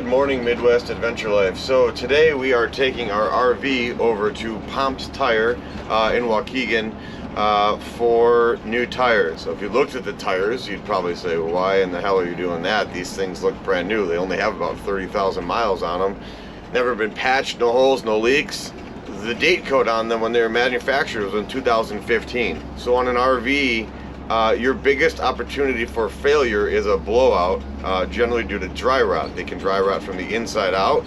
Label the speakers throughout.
Speaker 1: morning, Midwest Adventure Life. So today we are taking our RV over to Pomps Tire in Waukegan for new tires. So if you looked at the tires, you'd probably say, well, why in the hell are you doing that? These things look brand new. They only have about 30,000 miles on them. Never been patched, no holes, no leaks. The date code on them when they were manufactured was in 2015. So on an RV, your biggest opportunity for failure is a blowout, generally due to dry rot. They can dry rot from the inside out,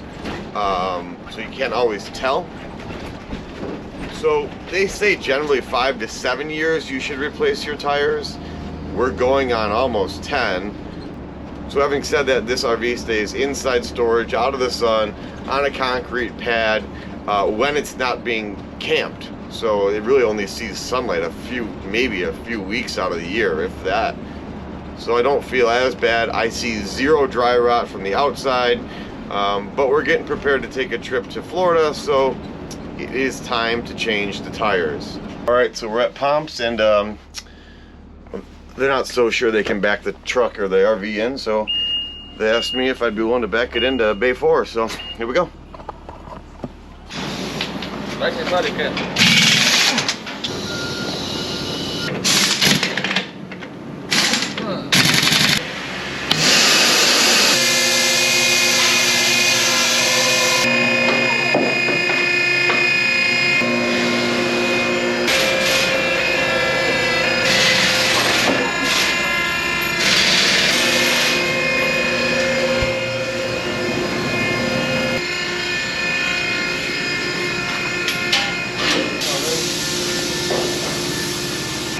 Speaker 1: so you can't always tell. So they say generally 5 to 7 years you should replace your tires. We're going on almost 10. So having said that, this RV stays inside storage, out of the sun, on a concrete pad, when it's not being camped. So it really only sees sunlight maybe a few weeks out of the year, if that. So I don't feel as bad. I see zero dry rot from the outside, but we're getting prepared to take a trip to Florida, so it is time to change the tires. All right, so we're at Pomps, and they're not so sure they can back the truck or the RV in, so they asked me if I'd be willing to back it into Bay 4, so here we go.
Speaker 2: Like your buddy, kid.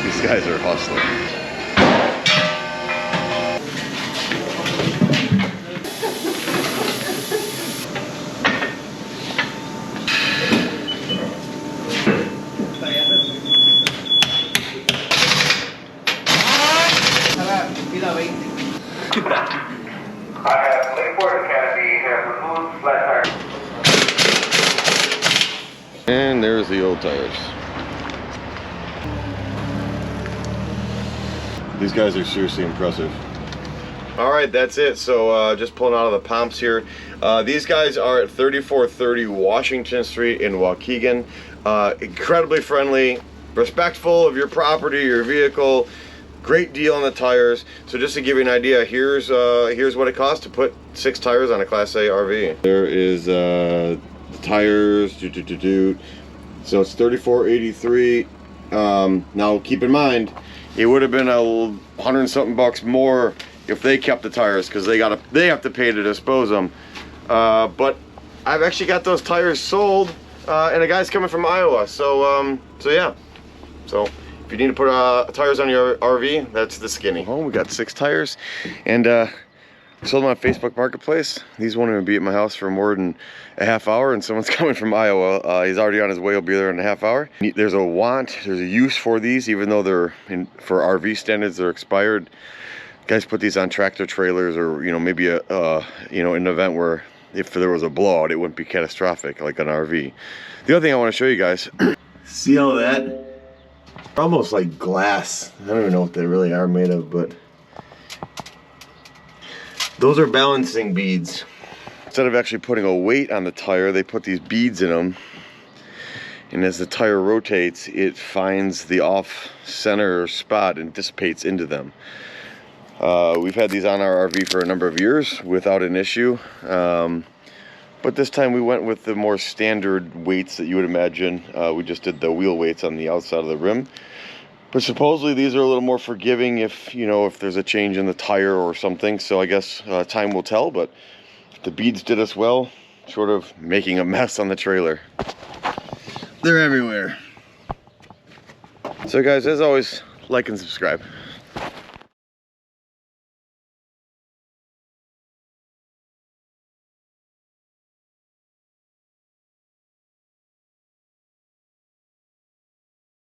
Speaker 1: These guys are hustling.
Speaker 3: I have Lakeport Academy here for flat tire.
Speaker 1: And there's the old tires. These guys are seriously impressive. All right, that's it. So just pulling out of the Pomps here. These guys are at 3430 Washington Street in Waukegan. Incredibly friendly, respectful of your property, your vehicle. Great deal on the tires. So just to give you an idea, here's what it costs to put 6 tires on a Class A RV. There is the tires. So it's $34.83. Now keep in mind, it would have been $100 and something bucks more if they kept the tires, because they have to pay to dispose them. But I've actually got those tires sold, and a guy's coming from Iowa. So yeah. So if you need to put tires on your RV, that's the skinny. Oh, we got 6 tires, and sold them on Facebook Marketplace. These won't even be at my house for more than a half hour, and someone's coming from Iowa. He's already on his way. He'll be there in a half hour. There's a use for these, even though they're for RV standards, they're expired. Guys put these on tractor trailers, or maybe an event where if there was a blowout, it wouldn't be catastrophic like an RV. The other thing I want to show you guys, see how that almost like glass. I don't even know what they really are made of, but those are balancing beads. Instead of actually putting a weight on the tire, they put these beads in them. And as the tire rotates, it finds the off-center spot and dissipates into them. We've had these on our RV for a number of years without an issue. But this time we went with the more standard weights that you would imagine. We just did the wheel weights on the outside of the rim. But supposedly these are a little more forgiving if there's a change in the tire or something. So I guess time will tell, but the beads did us well, sort of making a mess on the trailer. They're everywhere. So guys, as always, like and subscribe.